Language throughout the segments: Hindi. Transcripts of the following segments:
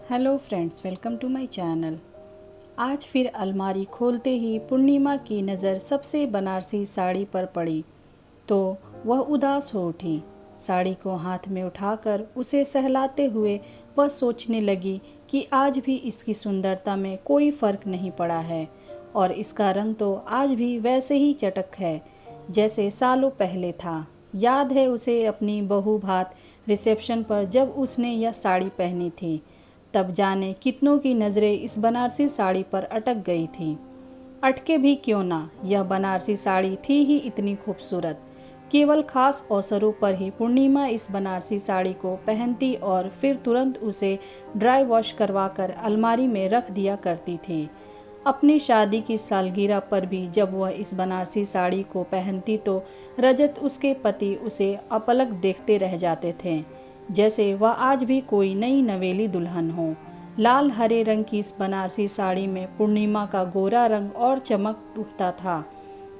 Hello friends, welcome to my channel. आज फिर अलमारी खोलते ही पूर्णिमा की नज़र सबसे बनारसी साड़ी पर पड़ी तो वह उदास हो उठी। साड़ी को हाथ में उठाकर उसे सहलाते हुए वह सोचने लगी कि आज भी इसकी सुंदरता में कोई फ़र्क नहीं पड़ा है और इसका रंग तो आज भी वैसे ही चटक है जैसे सालों पहले था। याद है उसे अपनी बहू भात रिसेप्शन पर जब उसने यह साड़ी पहनी थी। तब जाने कितनों की नज़रें इस बनारसी साड़ी पर अटक गई थी। अटके भी क्यों ना, यह बनारसी साड़ी थी ही इतनी खूबसूरत। केवल खास अवसरों पर ही पूर्णिमा इस बनारसी साड़ी को पहनती और फिर तुरंत उसे ड्राई वॉश करवाकर अलमारी में रख दिया करती थी। अपनी शादी की सालगिरह पर भी जब वह इस बनारसी साड़ी को पहनती तो रजत उसके पति उसे अपलक देखते रह जाते थे, जैसे वह आज भी कोई नई नवेली दुल्हन हो। लाल हरे रंग की इस बनारसी साड़ी में पूर्णिमा का गोरा रंग और चमक उठता था।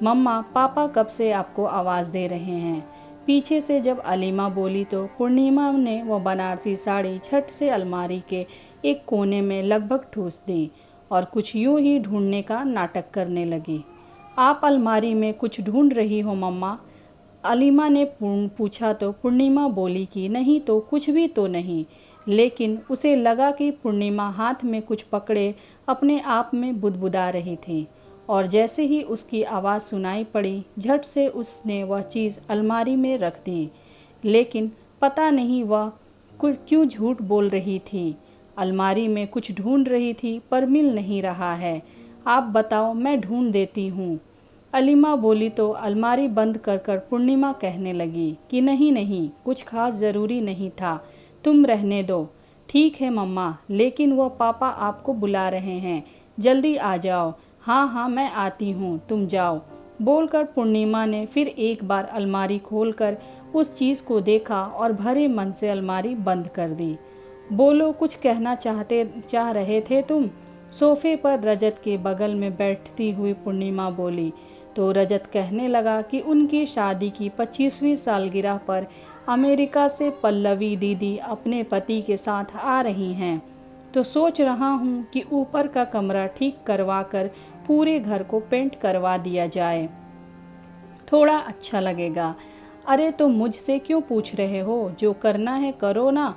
मम्मा, पापा कब से आपको आवाज़ दे रहे हैं? पीछे से जब अलीमा बोली तो पूर्णिमा ने वह बनारसी साड़ी झट से अलमारी के एक कोने में लगभग ठूस दी और कुछ यूं ही ढूंढने का नाटक करने लगी। आप अलमारी में कुछ ढूंढ रही हो मम्मा? अलीमा ने पूछा तो पूर्णिमा बोली कि नहीं तो कुछ भी तो नहीं। लेकिन उसे लगा कि पूर्णिमा हाथ में कुछ पकड़े अपने आप में बुदबुदा रही थी और जैसे ही उसकी आवाज़ सुनाई पड़ी झट से उसने वह चीज़ अलमारी में रख दी। लेकिन पता नहीं वह कुछ क्यों झूठ बोल रही थी। अलमारी में कुछ ढूंढ रही थी पर मिल नहीं रहा है। आप बताओ, मैं ढूंढ देती हूँ। अलीमा बोली तो अलमारी बंद कर कर पूर्णिमा कहने लगी कि नहीं नहीं, कुछ खास ज़रूरी नहीं था, तुम रहने दो। ठीक है मम्मा, लेकिन वह पापा आपको बुला रहे हैं, जल्दी आ जाओ। हाँ हाँ, मैं आती हूँ, तुम जाओ, बोलकर पूर्णिमा ने फिर एक बार अलमारी खोलकर उस चीज़ को देखा और भरे मन से अलमारी बंद कर दी। बोलो, कुछ कहना चाह रहे थे तुम? सोफे पर रजत के बगल में बैठती हुई पूर्णिमा बोली तो रजत कहने लगा कि उनकी शादी की 25वीं सालगिरह पर अमेरिका से पल्लवी दीदी अपने पति के साथ आ रही हैं, तो सोच रहा हूँ कि ऊपर का कमरा ठीक करवा कर पूरे घर को पेंट करवा दिया जाए, थोड़ा अच्छा लगेगा। अरे तो मुझसे क्यों पूछ रहे हो, जो करना है करो ना।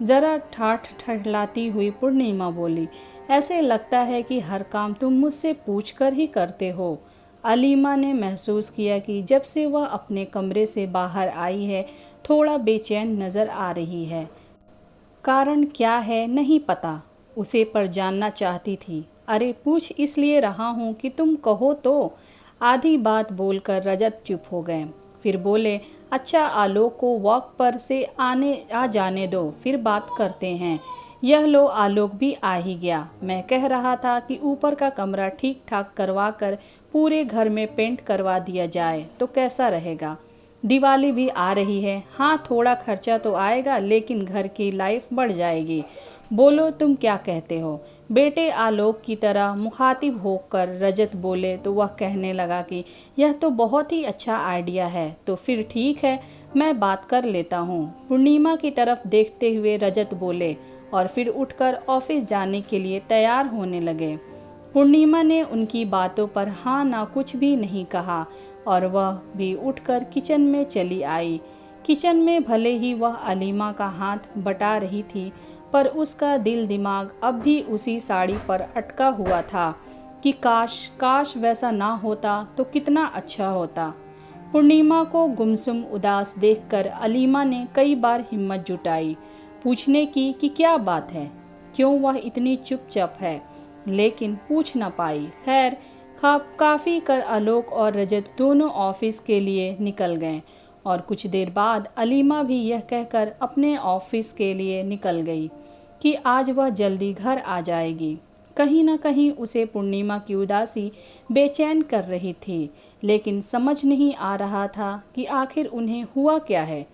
ज़रा ठाठ ठठलाती हुई पूर्णिमा बोली, ऐसे लगता है कि हर काम तुम मुझसे पूछ कर ही करते हो। अलीमा ने महसूस किया कि जब से वह अपने कमरे से बाहर आई है थोड़ा बेचैन नज़र आ रही है। कारण क्या है नहीं पता, उसे पर जानना चाहती थी। अरे पूछ इसलिए रहा हूँ कि तुम कहो तो। आधी बात बोलकर रजत चुप हो गए। फिर बोले, अच्छा आलोक को वॉक पर से आ जाने दो, फिर बात करते हैं। यह लो, आलोक भी आ ही गया। मैं कह रहा था कि ऊपर का कमरा ठीक ठाक करवा कर पूरे घर में पेंट करवा दिया जाए तो कैसा रहेगा। दिवाली भी आ रही है। हाँ, थोड़ा खर्चा तो आएगा लेकिन घर की लाइफ बढ़ जाएगी। बोलो, तुम क्या कहते हो? बेटे आलोक की तरह मुखातिब होकर रजत बोले तो वह कहने लगा कि यह तो बहुत ही अच्छा आइडिया है, तो फिर ठीक है, मैं बात कर लेता हूँ। पूर्णिमा की तरफ देखते हुए रजत बोले और फिर उठकर ऑफिस जाने के लिए तैयार होने लगे। पूर्णिमा ने उनकी बातों पर हाँ ना कुछ भी नहीं कहा और वह भी उठकर किचन में चली आई। किचन में भले ही वह अलीमा का हाथ बटा रही थी पर उसका दिल दिमाग अब भी उसी साड़ी पर अटका हुआ था कि काश काश वैसा ना होता तो कितना अच्छा होता। पूर्णिमा को गुमसुम उदास देखकर अलीमा ने कई बार हिम्मत जुटाई पूछने की कि क्या बात है, क्यों वह इतनी चुपचाप है, लेकिन पूछ न पाई। खैर, काफ़ी कर आलोक और रजत दोनों ऑफिस के लिए निकल गए और कुछ देर बाद अलीमा भी यह कहकर अपने ऑफिस के लिए निकल गई कि आज वह जल्दी घर आ जाएगी। कहीं न कहीं उसे पूर्णिमा की उदासी बेचैन कर रही थी, लेकिन समझ नहीं आ रहा था कि आखिर उन्हें हुआ क्या है।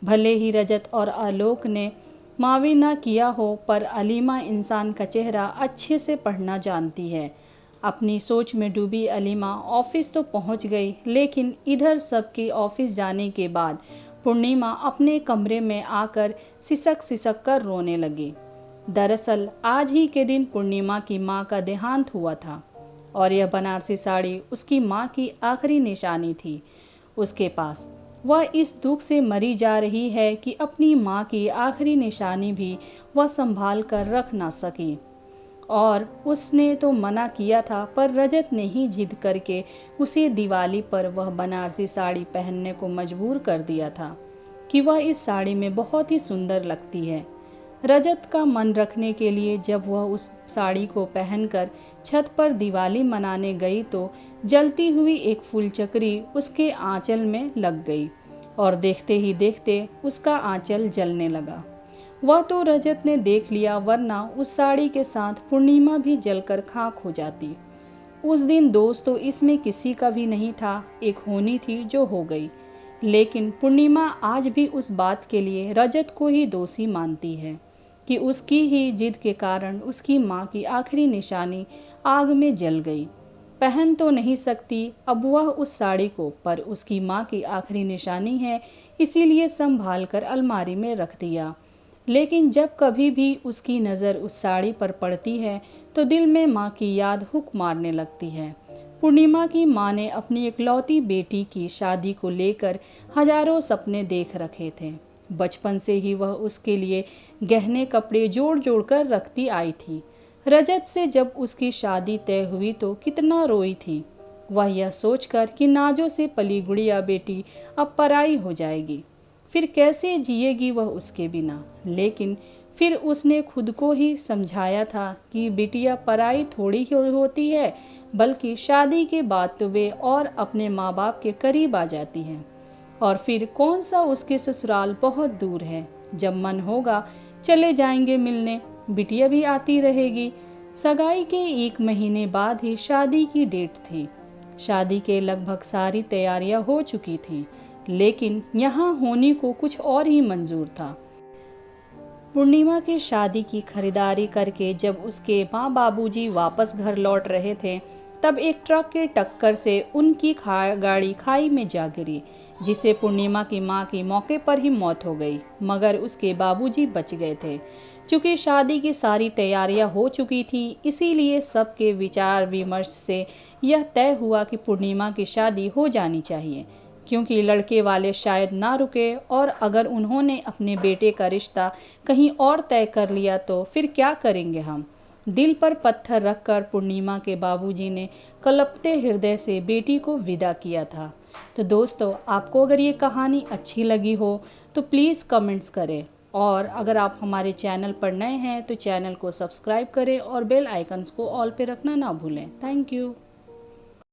भले ही रजत और आलोक ने मावी न किया हो पर अलीमा इंसान का चेहरा अच्छे से पढ़ना जानती है। अपनी सोच में डूबी अलीमा ऑफिस तो पहुंच गई, लेकिन इधर सबके ऑफिस जाने के बाद पूर्णिमा अपने कमरे में आकर सिसक सिसक कर रोने लगी। दरअसल आज ही के दिन पूर्णिमा की मां का देहांत हुआ था और यह बनारसी साड़ी उसकी मां की आखिरी निशानी थी उसके पास। वह इस दुख से मरी जा रही है कि अपनी मां की आखिरी निशानी भी वह संभाल कर रख ना सकी। और उसने तो मना किया था, पर रजत ने ही जिद करके उसे दिवाली पर वह बनारसी साड़ी पहनने को मजबूर कर दिया था कि वह इस साड़ी में बहुत ही सुंदर लगती है। रजत का मन रखने के लिए जब वह उस साड़ी को पहनकर छत पर दिवाली मनाने गई तो जलती हुई एक फूलचक्री उसके आंचल में लग गई और देखते ही देखते उसका आंचल जलने लगा। वह तो रजत ने देख लिया, वरना उस साड़ी के साथ पूर्णिमा भी जलकर खाक हो जाती। उस दिन दोस्त तो इसमें किसी का भी नहीं था, एक होनी थी जो हो गई। लेकिन पूर्णिमा आज भी उस बात के लिए रजत को ही दोषी मानती है कि उसकी ही जिद के कारण उसकी माँ की आखिरी निशानी आग में जल गई। पहन तो नहीं सकती अब वह उस साड़ी को, पर उसकी माँ की आखिरी निशानी है, इसीलिए संभाल कर अलमारी में रख दिया। लेकिन जब कभी भी उसकी नज़र उस साड़ी पर पड़ती है तो दिल में माँ की याद हुक मारने लगती है। पूर्णिमा की माँ ने अपनी इकलौती बेटी की शादी को लेकर हजारों सपने देख रखे थे। बचपन से ही वह उसके लिए गहने कपड़े जोड़ जोड़ कर रखती आई थी। रजत से जब उसकी शादी तय हुई तो कितना रोई थी वह, यह सोचकर कि नाजों से पली गुड़िया बेटी अब पराई हो जाएगी, फिर कैसे जिएगी वह उसके बिना। लेकिन फिर उसने खुद को ही समझाया था कि बिटिया पराई थोड़ी ही होती है, बल्कि शादी के बाद तो वे और अपने माँ बाप के करीब आ जाती हैं। और फिर कौन सा उसके ससुराल बहुत दूर है, जब मन होगा चले जाएंगे मिलने, बिटिया भी आती रहेगी। सगाई के 1 महीने बाद ही शादी की डेट थी। शादी के लगभग सारी तैयारियां हो चुकी थी, लेकिन यहाँ होनी को कुछ और ही मंजूर था। पूर्णिमा की शादी की खरीदारी करके जब उसके माँ बाबूजी वापस घर लौट रहे थे, तब एक ट्रक के टक्कर से उनकी गाड़ी खाई में जा गिरी, जिससे पूर्णिमा की माँ की मौके पर ही मौत हो गई, मगर उसके बाबूजी बच गए थे। चूँकि शादी की सारी तैयारियां हो चुकी थी, इसीलिए सबके विचार विमर्श से यह तय हुआ कि पूर्णिमा की शादी हो जानी चाहिए, क्योंकि लड़के वाले शायद ना रुके, और अगर उन्होंने अपने बेटे का रिश्ता कहीं और तय कर लिया तो फिर क्या करेंगे हम। दिल पर पत्थर रखकर पूर्णिमा के बाबूजी ने कलपते हृदय से बेटी को विदा किया था। तो दोस्तों, आपको अगर ये कहानी अच्छी लगी हो तो प्लीज़ कमेंट्स करें, और अगर आप हमारे चैनल पर नए हैं तो चैनल को सब्सक्राइब करें और बेल आइकन्स को ऑल पे रखना ना भूलें। Thank you.